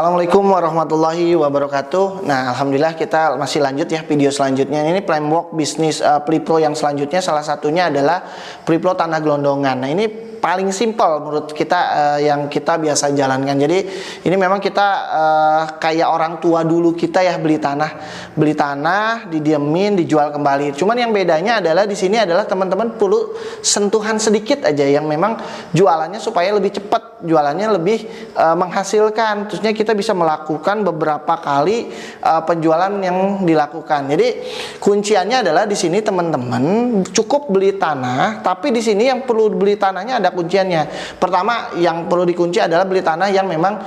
Assalamualaikum warahmatullahi wabarakatuh. Nah, alhamdulillah kita masih lanjut ya video selanjutnya. Ini framework bisnis Priplo yang selanjutnya, salah satunya adalah Priplo Tanah Gelondongan. Nah, ini paling simpel menurut kita yang kita biasa jalankan. Jadi ini memang kita kayak orang tua dulu kita ya, beli tanah, didiemin, dijual kembali. Cuman yang bedanya adalah di sini adalah teman-teman perlu sentuhan sedikit aja yang memang jualannya supaya lebih cepat, jualannya lebih menghasilkan. Terusnya kita bisa melakukan beberapa kali penjualan yang dilakukan. Jadi kunciannya adalah di sini teman-teman cukup beli tanah, tapi di sini yang perlu beli tanahnya ada kunciannya. Pertama yang perlu dikunci adalah beli tanah yang memang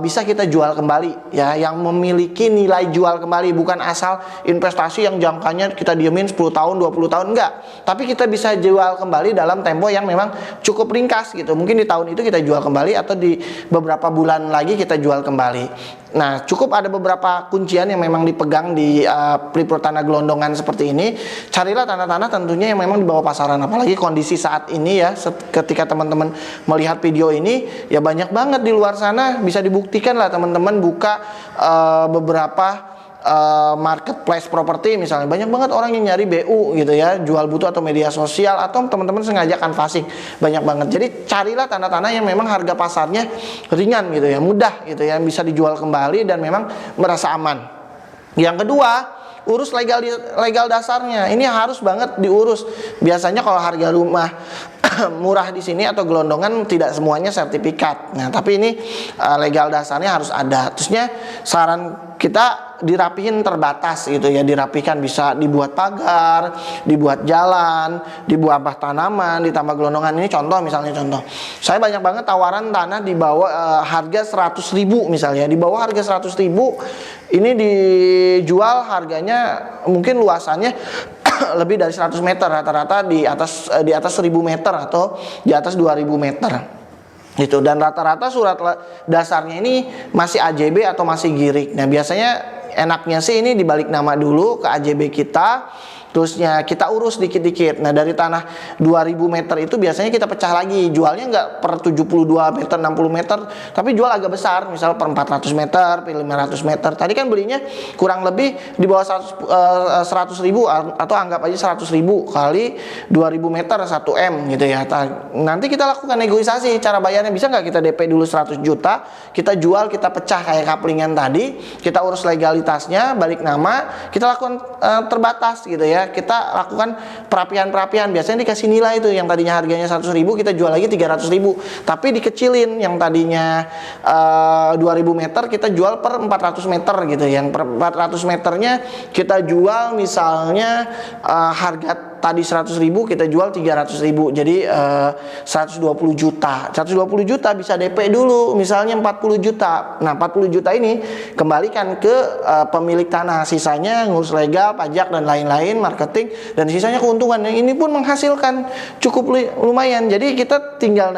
bisa kita jual kembali ya, yang memiliki nilai jual kembali, bukan asal investasi yang jangkanya kita diemin 10 tahun 20 tahun, enggak, tapi kita bisa jual kembali dalam tempo yang memang cukup ringkas gitu. Mungkin di tahun itu kita jual kembali atau di beberapa bulan lagi kita jual kembali. Nah, cukup ada beberapa kuncian yang memang dipegang di Priplo Tanah Gelondongan seperti ini. Carilah tanah-tanah tentunya yang memang di bawah pasaran, apalagi kondisi saat ini ya, ketika teman-teman melihat video ini ya, banyak banget di luar sana. Bisa dibuktikan lah teman-teman buka beberapa marketplace properti misalnya, banyak banget orang yang nyari BU gitu ya, jual butuh atau media sosial, atau teman-teman sengaja canvassing, banyak banget. Jadi carilah tanah-tanah yang memang harga pasarnya ringan gitu ya, mudah gitu ya, bisa dijual kembali dan memang merasa aman. Yang kedua, urus legal dasarnya. Ini harus banget diurus. Biasanya kalau harga rumah murah di sini atau gelondongan tidak semuanya sertifikat. Nah, tapi ini legal dasarnya harus ada. Terusnya saran kita dirapihin terbatas gitu ya, dirapikan, bisa dibuat pagar, dibuat jalan, dibuat tanaman, ditambah gelondongan. Ini contoh, misalnya contoh. Saya banyak banget tawaran tanah di bawah harga 100.000 misalnya, di bawah harga 100.000 ini dijual harganya mungkin luasannya lebih dari 100 meter, rata-rata di atas 1000 meter atau di atas 2000 meter gitu. Dan rata-rata surat dasarnya ini masih AJB atau masih girik. Nah, biasanya enaknya sih ini dibalik nama dulu ke AJB kita, terusnya kita urus dikit-dikit. Nah, dari tanah 2000 meter itu biasanya kita pecah lagi, jualnya nggak per 72 meter, 60 meter, tapi jual agak besar, misal per 400 meter, per 500 meter. Tadi kan belinya kurang lebih di bawah 100.000 atau anggap aja 100.000 kali 2000 meter 1M gitu ya. Nanti kita lakukan negosiasi, cara bayarnya bisa nggak kita DP dulu 100 juta, kita jual, kita pecah kayak kaplingan tadi, kita urus legalitasnya, balik nama, kita lakukan terbatas gitu ya. Kita lakukan perapian-perapian, biasanya dikasih nilai itu, yang tadinya harganya 100.000 kita jual lagi 300.000, tapi dikecilin, yang tadinya 2000 meter kita jual per 400 meter gitu. Yang per 400 meternya kita jual misalnya harga tadi 100.000 kita jual 300.000, jadi 120 juta. 120 juta bisa DP dulu misalnya 40 juta. Nah, 40 juta ini kembalikan ke pemilik tanah, sisanya ngurus legal, pajak dan lain-lain, marketing, dan sisanya keuntungan. Yang ini pun menghasilkan cukup lumayan. Jadi kita tinggal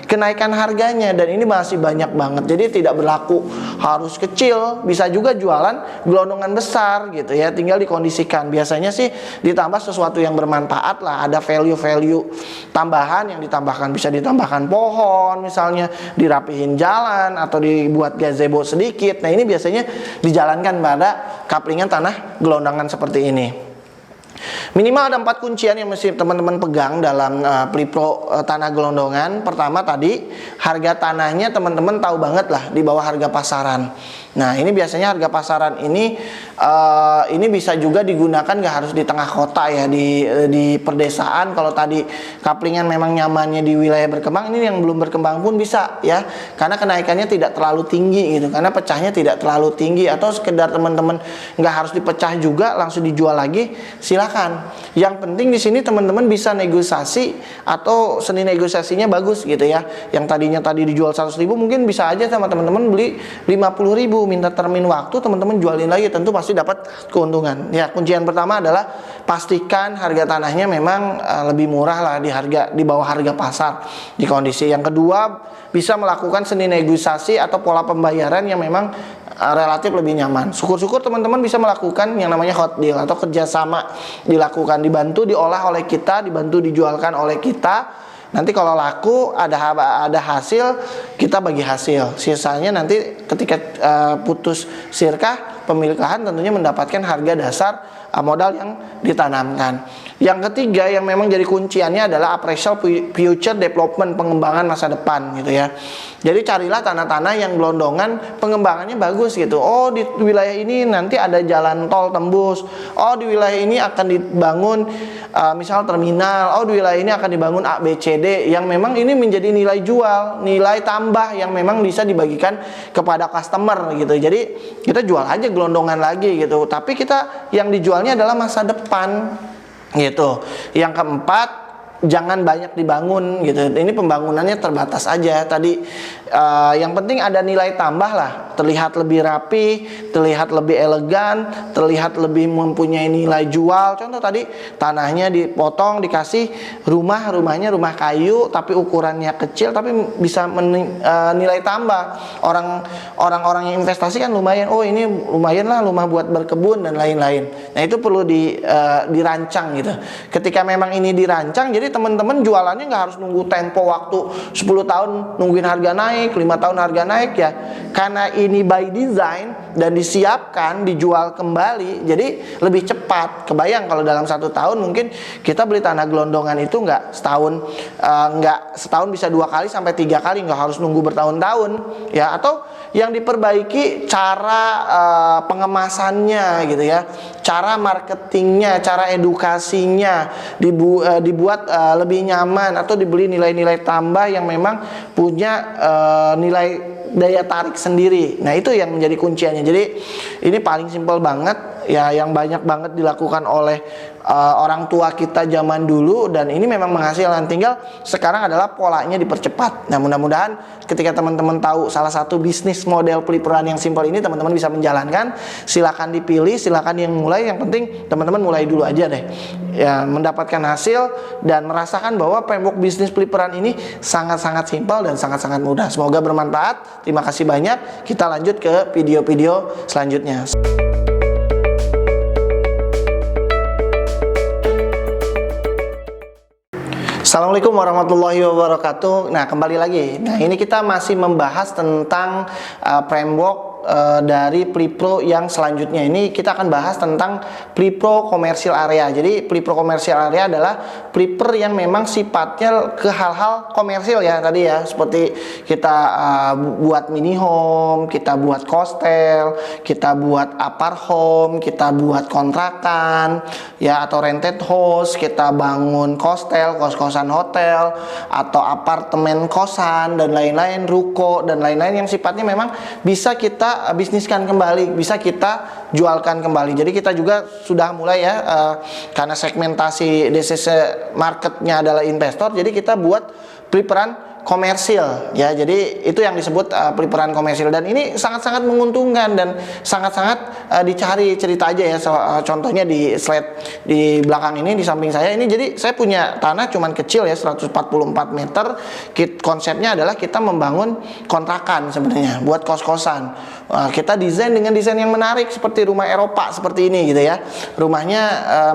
kenaikan harganya, dan ini masih banyak banget. Jadi tidak berlaku harus kecil, bisa juga jualan gelondongan besar gitu ya, tinggal dikondisikan. Biasanya sih ditambah sesuatu yang bermanfaat lah, ada value tambahan yang ditambahkan, bisa ditambahkan pohon misalnya, dirapihin jalan atau dibuat gazebo sedikit. Nah, ini biasanya dijalankan pada kaplingan tanah gelondongan seperti ini. Minimal ada 4 kuncian yang mesti teman-teman pegang dalam Priplo Tanah Gelondongan. Pertama tadi, harga tanahnya teman-teman tahu banget lah di bawah harga pasaran. Nah, ini biasanya harga pasaran ini bisa juga digunakan, nggak harus di tengah kota ya, di perdesaan. Kalau tadi kaplingan memang nyamannya di wilayah berkembang, ini yang belum berkembang pun bisa ya, karena kenaikannya tidak terlalu tinggi gitu, karena pecahnya tidak terlalu tinggi. Atau sekedar teman-teman nggak harus dipecah juga, langsung dijual lagi, silakan. Yang penting di sini teman-teman bisa negosiasi, atau seni negosiasinya bagus gitu ya. Yang tadinya tadi dijual 100.000 mungkin bisa aja sama teman-teman beli 50.000, minta termin waktu, teman-teman jualin lagi, tentu pasti dapat keuntungan. Ya, kuncian pertama adalah pastikan harga tanahnya memang lebih murah lah, di bawah harga pasar di kondisi. Yang kedua, bisa melakukan seni negosiasi atau pola pembayaran yang memang relatif lebih nyaman. Syukur-syukur teman-teman bisa melakukan yang namanya hot deal atau kerjasama, dilakukan, dibantu diolah oleh kita, dibantu dijualkan oleh kita. Nanti kalau laku ada hasil, kita bagi hasil. Sisanya nanti ketika putus sirkah pemilik lahan tentunya mendapatkan harga dasar modal yang ditanamkan. Yang ketiga yang memang jadi kunciannya adalah appraisal future development, pengembangan masa depan gitu ya. Jadi carilah tanah-tanah yang gelondongan pengembangannya bagus gitu. Oh, di wilayah ini nanti ada jalan tol tembus. Oh, di wilayah ini akan dibangun misal terminal. Oh, di wilayah ini akan dibangun A, B, C, D yang memang ini menjadi nilai jual, nilai tambah yang memang bisa dibagikan kepada customer gitu. Jadi kita jual aja gelondongan lagi gitu. Tapi kita yang dijualnya adalah masa depan gitu. Yang keempat, jangan banyak dibangun gitu. Ini pembangunannya terbatas aja. Tadi yang penting ada nilai tambah lah, terlihat lebih rapi, terlihat lebih elegan, terlihat lebih mempunyai nilai jual. Contoh tadi tanahnya dipotong, dikasih rumahnya rumah kayu tapi ukurannya kecil tapi bisa nilai tambah. Orang-orang yang investasi kan lumayan, oh ini lumayan lah rumah buat berkebun dan lain-lain. Nah itu perlu dirancang gitu. Ketika memang ini dirancang, jadi teman-teman jualannya nggak harus nunggu tempo waktu 10 tahun nungguin harga naik, 5 tahun harga naik ya. Karena ini by design dan disiapkan dijual kembali, jadi lebih cepat. Kebayang kalau dalam 1 tahun mungkin kita beli tanah gelondongan itu nggak setahun bisa 2 kali sampai 3 kali, nggak harus nunggu bertahun-tahun ya. Atau yang diperbaiki cara pengemasannya gitu ya, cara marketingnya, cara edukasinya dibuat lebih nyaman, atau dibeli nilai-nilai tambah yang memang punya nilai daya tarik sendiri. Nah itu yang menjadi kunciannya. Jadi ini paling simpel banget ya, yang banyak banget dilakukan oleh orang tua kita zaman dulu, dan ini memang menghasilkan. Tinggal sekarang adalah polanya dipercepat. Nah mudah-mudahan ketika teman-teman tahu salah satu bisnis model pelipuran yang simpel ini, teman-teman bisa menjalankan. Silakan dipilih, silakan yang mulai. Yang penting teman-teman mulai dulu aja deh ya, mendapatkan hasil dan merasakan bahwa framework bisnis pelipuran ini sangat-sangat simpel dan sangat-sangat mudah. Semoga bermanfaat. Terima kasih banyak. Kita lanjut ke video-video selanjutnya. Assalamualaikum warahmatullahi wabarakatuh. Nah kembali lagi. Nah ini kita masih membahas tentang framework dari Plipro yang selanjutnya. Ini kita akan bahas tentang Plipro Commercial Area. Jadi Plipro Commercial Area adalah Plipro yang memang sifatnya ke hal-hal komersil ya tadi ya, seperti kita buat mini home, kita buat hostel, kita buat apart home, kita buat kontrakan ya, atau rented house, kita bangun hostel, kos-kosan hotel, atau apartemen kosan dan lain-lain, ruko dan lain-lain yang sifatnya memang bisa kita bisniskan kembali, bisa kita jualkan kembali. Jadi kita juga sudah mulai ya, karena segmentasi DCC marketnya adalah investor, jadi kita buat pelipuran komersil ya. Jadi itu yang disebut pelipuran komersil, dan ini sangat-sangat menguntungkan dan sangat-sangat dicari. Cerita aja ya, contohnya di slide di belakang ini, di samping saya ini. Jadi saya punya tanah cuman kecil ya, 144 meter. Konsepnya adalah kita membangun kontrakan sebenarnya buat kos-kosan. Kita desain dengan desain yang menarik seperti rumah Eropa seperti ini gitu ya. Rumahnya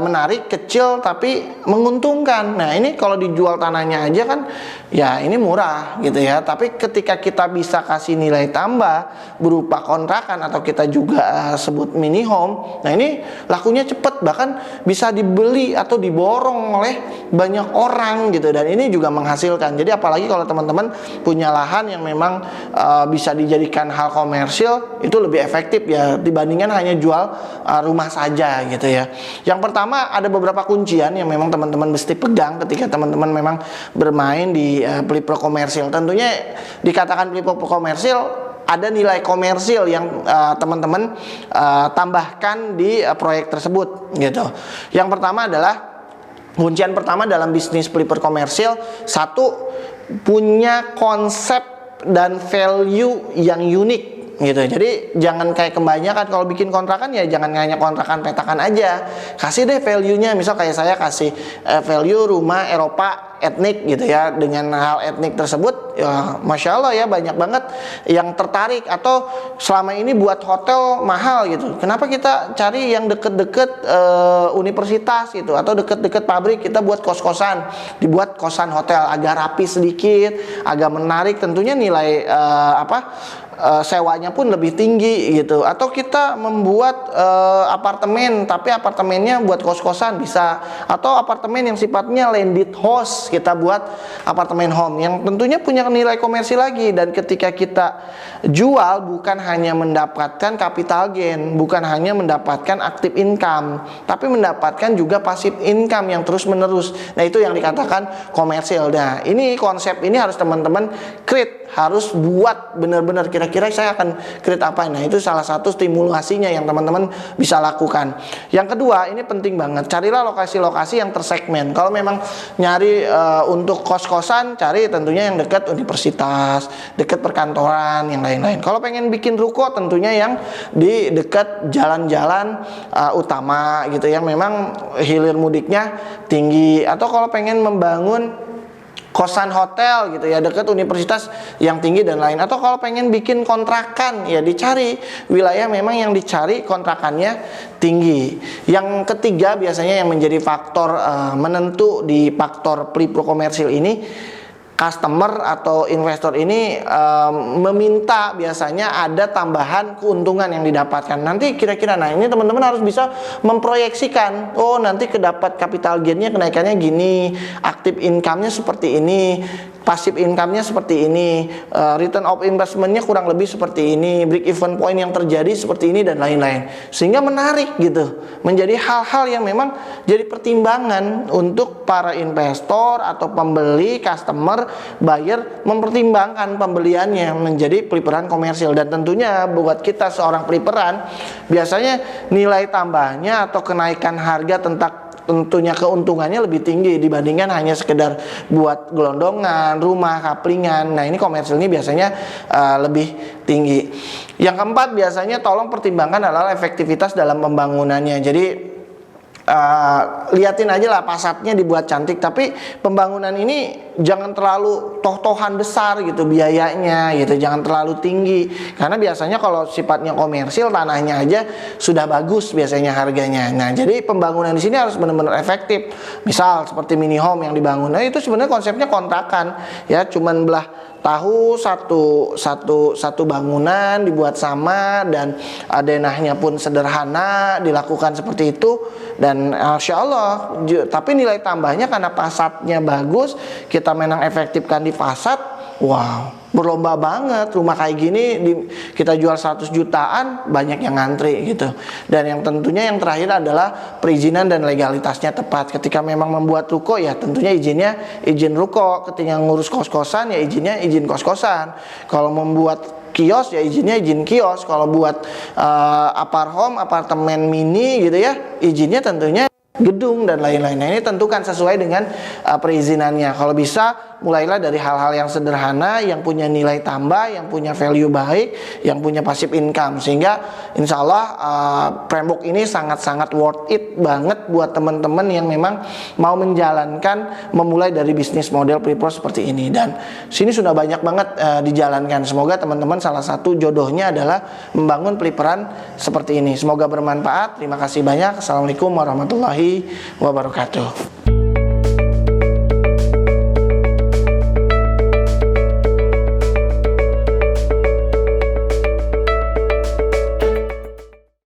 menarik, kecil tapi menguntungkan. Nah ini kalau dijual tanahnya aja kan ya ini murah gitu ya. Tapi ketika kita bisa kasih nilai tambah berupa kontrakan atau kita juga sebut mini home, nah ini lakunya cepet, bahkan bisa dibeli atau diborong oleh banyak orang gitu, dan ini juga menghasilkan. Jadi apalagi kalau teman-teman punya lahan yang memang bisa dijadikan hal komersil, itu lebih efektif ya dibandingkan hanya jual rumah saja gitu ya. Yang pertama, ada beberapa kuncian yang memang teman-teman mesti pegang ketika teman-teman memang bermain di Plipro komersil. Tentunya dikatakan Plipro komersil, ada nilai komersil yang teman-teman tambahkan di proyek tersebut gitu. Yang pertama adalah, kuncian pertama dalam bisnis Plipro komersil, satu, punya konsep dan value yang unik gitu. Jadi jangan kayak kebanyakan kalau bikin kontrakan ya, jangan hanya kontrakan petakan aja. Kasih deh value-nya. Misal kayak saya kasih value rumah Eropa etnik gitu ya. Dengan hal etnik tersebut ya Masya Allah ya, banyak banget yang tertarik. Atau selama ini buat hotel mahal gitu, kenapa kita cari yang deket-deket universitas gitu, atau deket-deket pabrik, kita buat kos-kosan, dibuat kosan hotel agak rapi sedikit, agak menarik, tentunya nilai sewanya pun lebih tinggi gitu. Atau kita membuat apartemen, tapi apartemennya buat kos-kosan bisa. Atau apartemen yang sifatnya landed house, kita buat apartemen home yang tentunya punya nilai komersil lagi. Dan ketika kita jual, bukan hanya mendapatkan capital gain, bukan hanya mendapatkan active income, tapi mendapatkan juga passive income yang terus menerus. Nah, itu yang dikatakan komersil. Nah, ini konsep ini harus teman-teman create, harus buat benar-benar kira-kira saya akan create apa. Nah, itu salah satu stimulasinya yang teman-teman bisa lakukan. Yang kedua, ini penting banget, carilah lokasi-lokasi yang tersegmen. Kalau memang nyari untuk kos-kosan, cari tentunya yang dekat universitas, dekat perkantoran, yang lain-lain. Kalau pengen bikin ruko, tentunya yang di dekat jalan-jalan utama gitu, yang memang hilir mudiknya tinggi. Atau kalau pengen membangun kosan hotel gitu ya, dekat universitas yang tinggi dan lain. Atau kalau pengen bikin kontrakan, ya dicari wilayah memang yang dicari kontrakannya tinggi. Yang ketiga biasanya yang menjadi faktor menentu di faktor pelipro komersil ini, customer atau investor ini meminta biasanya ada tambahan keuntungan yang didapatkan. Nanti kira-kira, nah ini teman-teman harus bisa memproyeksikan, oh nanti kedapat capital gainnya kenaikannya gini, active income-nya seperti ini, passive income-nya seperti ini, return of investment-nya kurang lebih seperti ini, break even point yang terjadi seperti ini, dan lain-lain. Sehingga menarik gitu, menjadi hal-hal yang memang jadi pertimbangan untuk para investor atau pembeli, customer, buyer mempertimbangkan pembeliannya menjadi peliparan komersil. Dan tentunya buat kita seorang peliparan, biasanya nilai tambahnya atau kenaikan harga tentunya keuntungannya lebih tinggi dibandingkan hanya sekedar buat gelondongan, rumah, kaplingan. Nah, ini komersil ini biasanya lebih tinggi. Yang keempat biasanya tolong pertimbangkan adalah efektivitas dalam pembangunannya. Jadi liatin aja lah pasatnya dibuat cantik, tapi pembangunan ini jangan terlalu toh-tohan besar gitu biayanya gitu, jangan terlalu tinggi, karena biasanya kalau sifatnya komersil tanahnya aja sudah bagus biasanya harganya. Nah, jadi pembangunan di sini harus benar-benar efektif. Misal seperti mini home yang dibangun, nah itu sebenarnya konsepnya kontrakan ya, cuman belah tahu satu bangunan dibuat sama, dan denahnya pun sederhana dilakukan seperti itu. Dan Insya Allah, tapi nilai tambahnya karena fasatnya bagus, kita memang efektifkan di fasad, wow, berlomba banget. Rumah kayak gini kita jual 100 jutaan, banyak yang ngantri gitu. Dan yang tentunya yang terakhir adalah perizinan dan legalitasnya tepat. Ketika memang membuat ruko, ya tentunya izinnya izin ruko. Ketika ngurus kos-kosan, ya izinnya izin kos-kosan. Kalau membuat kios, ya izinnya izin kios. Kalau buat apartemen mini gitu ya, izinnya tentunya gedung dan lain-lain. Nah, ini tentukan sesuai dengan perizinannya. Kalau bisa mulailah dari hal-hal yang sederhana, yang punya nilai tambah, yang punya value baik, yang punya passive income, sehingga insya Allah framework ini sangat-sangat worth it banget buat teman-teman yang memang mau menjalankan, memulai dari bisnis model prepro seperti ini. Dan sini sudah banyak banget dijalankan. Semoga teman-teman salah satu jodohnya adalah membangun peliparan seperti ini. Semoga bermanfaat. Terima kasih banyak. Assalamualaikum warahmatullahi wabarakatuh.